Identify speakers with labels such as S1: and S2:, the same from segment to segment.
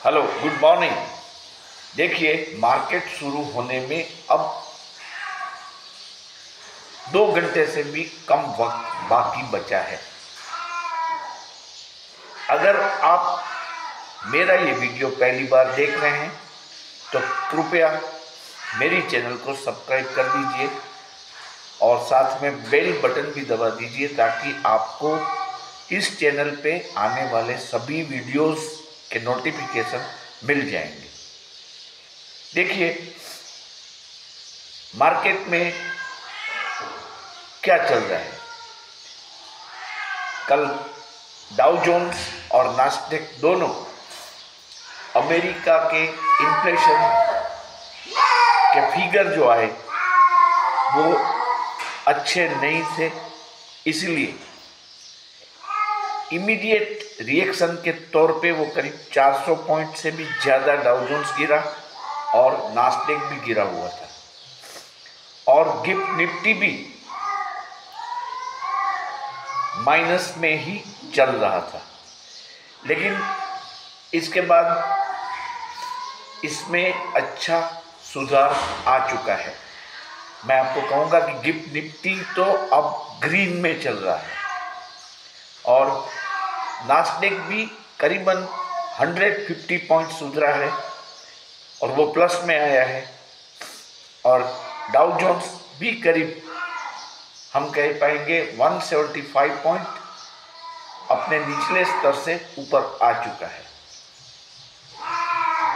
S1: Hello, good morning. देखिए, market शुरू होने में अब 2 घंटे से भी कम वक्त बाकी बचा है। अगर आप मेरा ये वीडियो पहली बार देख रहे हैं तो कृपया मेरी चैनल को सब्सक्राइब कर दीजिए और साथ में बेल बटन भी दबा दीजिए ताकि आपको इस चैनल पे आने वाले सभी वीडियोस के नोटिफिकेशन मिल जाएंगे। देखिए, मार्केट में क्या चल रहा है। कल डाउ जोन्स और नास्डेक दोनों अमेरिका के इन्फ्लेशन के फिगर जो आए वो अच्छे नहीं थे, इसलिए इमीडिएट रिएक्शन के तौर पे वो करीब 400 पॉइंट से भी ज़्यादा डाउ जोन्स गिरा और नास्डेक भी गिरा हुआ था और गिफ्ट निफ्टी भी माइनस में ही चल रहा था। लेकिन इसके बाद इसमें अच्छा सुधार आ चुका है। मैं आपको कहूँगा कि गिफ्ट निफ्टी तो अब ग्रीन में चल रहा है और नास्डेक भी करीबन 150 पॉइंट सुधरा है और वो प्लस में आया है और डाउ जोन्स भी करीब हम कह पाएंगे 175 पॉइंट अपने निचले स्तर से ऊपर आ चुका है।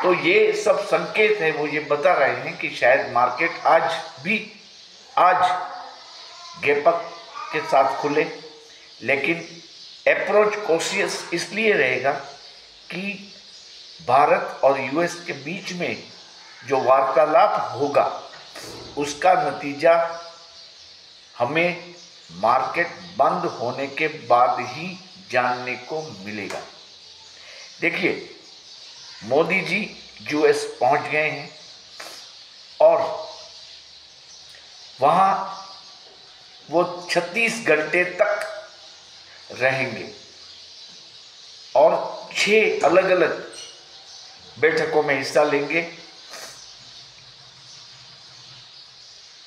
S1: तो ये सब संकेत है, वो ये बता रहे हैं कि शायद मार्केट आज गैप अप के साथ खुले, लेकिन अप्रोच कॉशियस इसलिए रहेगा कि भारत और यूएस के बीच में जो वार्तालाप होगा उसका नतीजा हमें मार्केट बंद होने के बाद ही जानने को मिलेगा। देखिए, मोदी जी यूएस पहुंच गए हैं और वहां वो 36 घंटे तक रहेंगे और 6 अलग अलग बैठकों में हिस्सा लेंगे।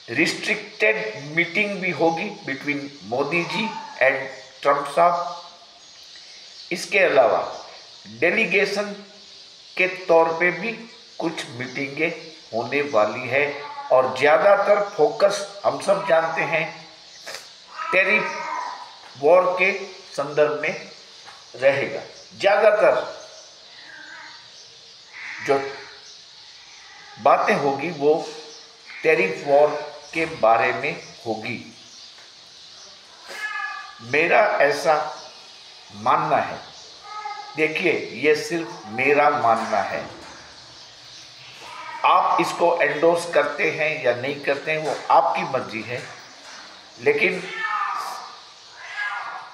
S1: रिस्ट्रिक्टेड मीटिंग भी होगी between Modi ji and Trump साहब। इसके अलावा डेलीगेशन के तौर पे भी कुछ मीटिंगें होने वाली है और ज़्यादातर फोकस हम सब जानते हैं टैरिफ वॉर के संदर्भ में रहेगा। ज़्यादातर जो बातें होगी वो टैरिफ वॉर के बारे में होगी। मेरा ऐसा मानना है। देखिए, ये सिर्फ मेरा मानना है, आप इसको एंडोर्स करते हैं या नहीं करते हैं वो आपकी मर्जी है, लेकिन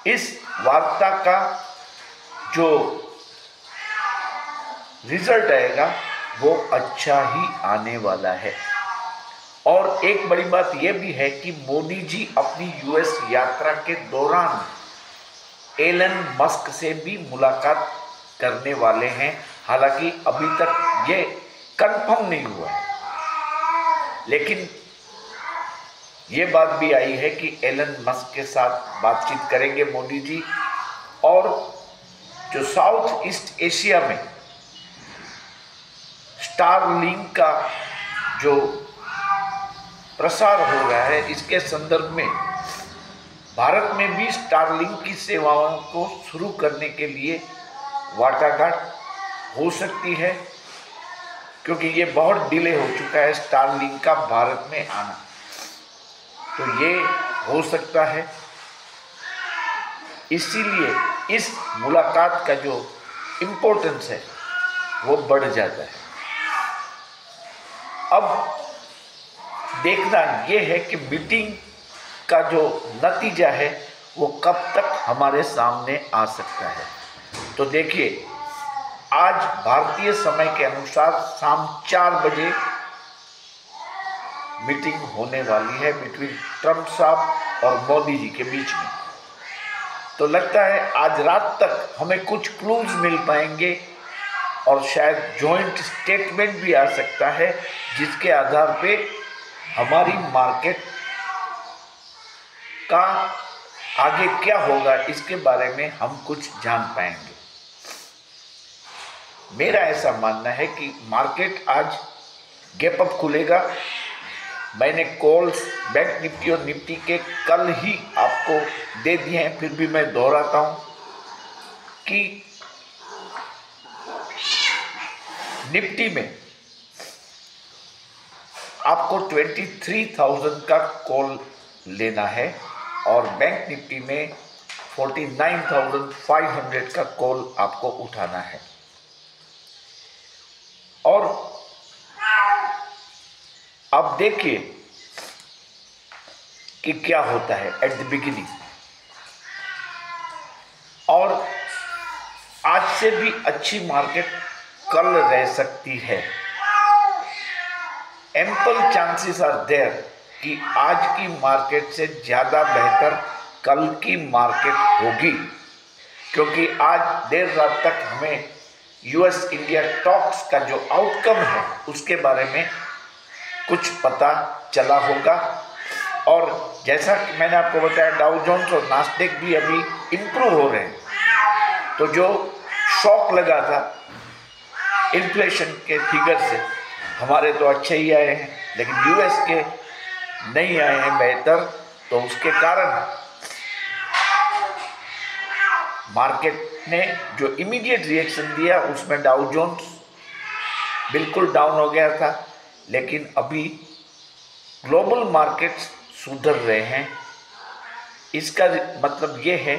S1: इस वार्ता का जो रिजल्ट आएगा वो अच्छा ही आने वाला है। और एक बड़ी बात यह भी है कि मोदी जी अपनी यूएस यात्रा के दौरान एलन मस्क से भी मुलाकात करने वाले हैं। हालांकि अभी तक ये कंफर्म नहीं हुआ है, लेकिन ये बात भी आई है कि एलन मस्क के साथ बातचीत करेंगे मोदी जी। और जो साउथ ईस्ट एशिया में स्टारलिंक का जो प्रसार हो रहा है, इसके संदर्भ में भारत में भी स्टारलिंक की सेवाओं को शुरू करने के लिए वाटाघाट हो सकती है, क्योंकि ये बहुत डिले हो चुका है स्टारलिंक का भारत में आना। तो ये हो सकता है, इसीलिए इस मुलाकात का जो इम्पोर्टेंस है वो बढ़ जाता है। अब देखना ये है कि मीटिंग का जो नतीजा है वो कब तक हमारे सामने आ सकता है। तो देखिए, आज भारतीय समय के अनुसार शाम 4 बजे मीटिंग होने वाली है बिटवीन ट्रंप साहब और मोदी जी के बीच में। तो लगता है आज रात तक हमें कुछ क्लूज मिल पाएंगे और शायद जॉइंट स्टेटमेंट भी आ सकता है, जिसके आधार पे हमारी मार्केट का आगे क्या होगा इसके बारे में हम कुछ जान पाएंगे। मेरा ऐसा मानना है कि मार्केट आज गैप अप खुलेगा। मैंने कॉल्स बैंक निफ्टी और निफ्टी के कल ही आपको दे दिए हैं, फिर भी मैं दोहराता हूं कि निफ्टी में आपको 23,000 का कॉल लेना है और बैंक निफ्टी में 49,500 का कॉल आपको उठाना है। और अब देखिए कि क्या होता है एट द बिगिनिंग। और आज से भी अच्छी मार्केट कल रह सकती है। एम्पल चांसेस आर देयर कि आज की मार्केट से ज़्यादा बेहतर कल की मार्केट होगी, क्योंकि आज देर रात तक हमें यूएस इंडिया टॉक्स का जो आउटकम है उसके बारे में कुछ पता चला होगा। और जैसा कि मैंने आपको बताया, डाउ जोन्स और नास्डेक भी अभी इंप्रूव हो रहे हैं। तो जो शॉक लगा था इन्फ्लेशन के फिगर से, हमारे तो अच्छे ही आए हैं, लेकिन यूएस के नहीं आए हैं बेहतर। तो उसके कारण मार्केट ने जो इमीडिएट रिएक्शन दिया उसमें डाउ जोन्स बिल्कुल डाउन हो गया था, लेकिन अभी ग्लोबल मार्केट्स सुधर रहे हैं। इसका मतलब ये है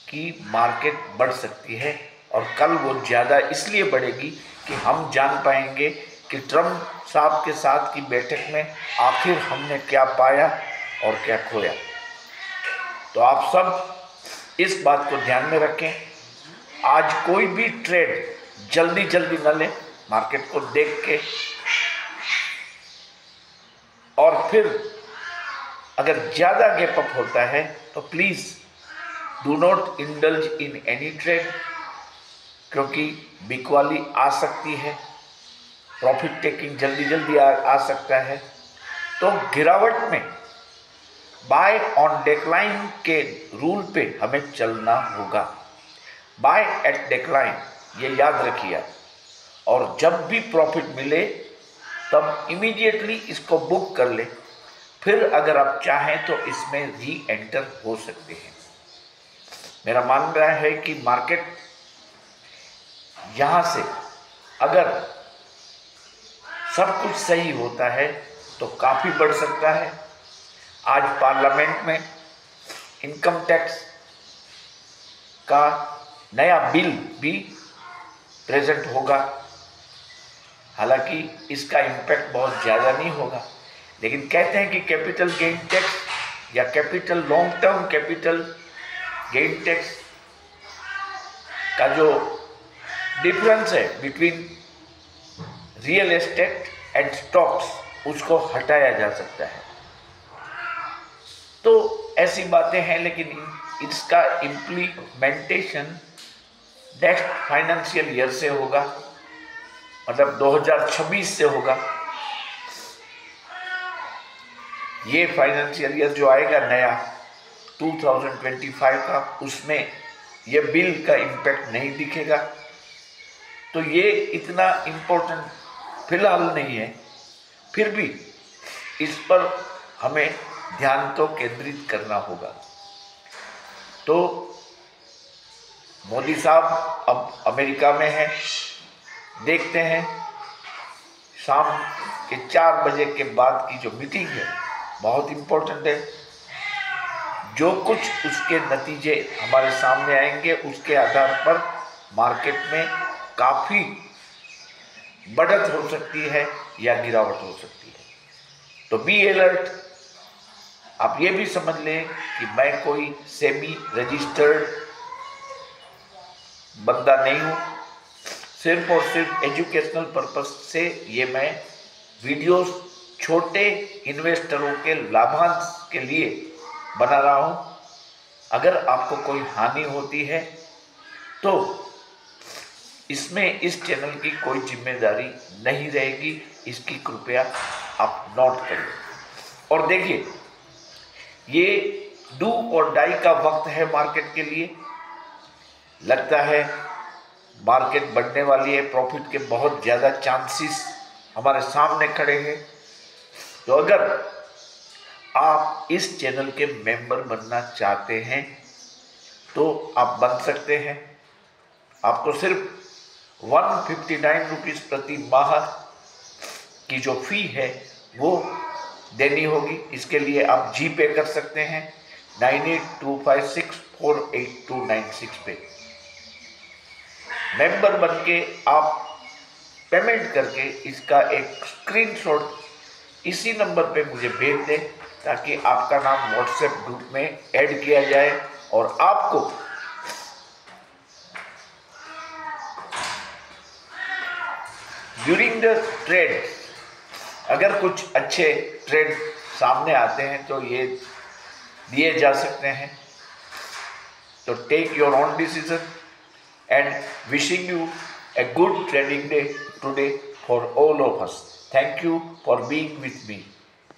S1: कि मार्केट बढ़ सकती है, और कल वो ज़्यादा इसलिए बढ़ेगी कि हम जान पाएंगे कि ट्रम्प साहब के साथ की बैठक में आखिर हमने क्या पाया और क्या खोया। तो आप सब इस बात को ध्यान में रखें। आज कोई भी ट्रेड जल्दी जल्दी न लें, मार्केट को देख के। और फिर अगर ज़्यादा गैप अप होता है तो please do not indulge in any trade, क्योंकि बिकवाली आ सकती है, प्रॉफिट टेकिंग जल्दी जल्दी आ सकता है। तो गिरावट में बाय ऑन डेक्लाइन के रूल पे हमें चलना होगा। बाय एट डेक्लाइन, ये याद रखिए। और जब भी प्रॉफिट मिले तब इमीडिएटली इसको बुक कर ले। फिर अगर आप चाहें तो इसमें री एंटर हो सकते हैं। मेरा मानना है कि मार्केट यहाँ से अगर सब कुछ सही होता है तो काफ़ी बढ़ सकता है। आज पार्लियामेंट में इनकम टैक्स का नया बिल भी प्रेजेंट होगा। हालांकि इसका इम्पैक्ट बहुत ज़्यादा नहीं होगा, लेकिन कहते हैं कि कैपिटल गेन टैक्स या capital long term capital gain tax का जो डिफरेंस है between real estate and stocks, उसको हटाया जा सकता है। तो ऐसी बातें हैं, लेकिन इसका इम्प्लीमेंटेशन नेक्स्ट फाइनेंशियल ईयर से होगा, मतलब 2026 से होगा। ये फाइनेंशियल ईयर जो आएगा नया 2025 का, उसमें ये बिल का इम्पैक्ट नहीं दिखेगा। तो ये इतना इम्पोर्टेंट फिलहाल नहीं है, फिर भी इस पर हमें ध्यान तो केंद्रित करना होगा। तो मोदी साहब अब अमेरिका में हैं, देखते हैं शाम के 4 बजे के बाद की जो मीटिंग है बहुत इम्पोर्टेंट है। जो कुछ उसके नतीजे हमारे सामने आएंगे उसके आधार पर मार्केट में काफ़ी बढ़त हो सकती है या गिरावट हो सकती है। तो बी अलर्ट। आप ये भी समझ लें कि मैं कोई सेबी रजिस्टर्ड बंदा नहीं हूँ, सिर्फ और सिर्फ एजुकेशनल पर्पस से ये मैं वीडियोस छोटे इन्वेस्टरों के लाभांश के लिए बना रहा हूँ। अगर आपको कोई हानि होती है तो इसमें इस चैनल की कोई जिम्मेदारी नहीं रहेगी, इसकी कृपया आप नोट करें। और देखिए, ये डू और डाई का वक्त है मार्केट के लिए। लगता है मार्केट बढ़ने वाली है, प्रॉफिट के बहुत ज़्यादा चांसेस हमारे सामने खड़े हैं। तो अगर आप इस चैनल के मेंबर बनना चाहते हैं तो आप बन सकते हैं। आपको सिर्फ 159 रुपीज़ प्रति माह की जो फी है वो देनी होगी। इसके लिए आप जी पे कर सकते हैं 9825648296 पे। मेंबर बनके आप पेमेंट करके इसका एक स्क्रीनशॉट इसी नंबर पे मुझे भेज दें, ताकि आपका नाम व्हाट्सएप ग्रुप में ऐड किया जाए और आपको ड्यूरिंग द ट्रेड अगर कुछ अच्छे ट्रेड सामने आते हैं तो ये दिए जा सकते हैं। तो take your own decision and wishing you a good trading day today for all of us. Thank you for being with me.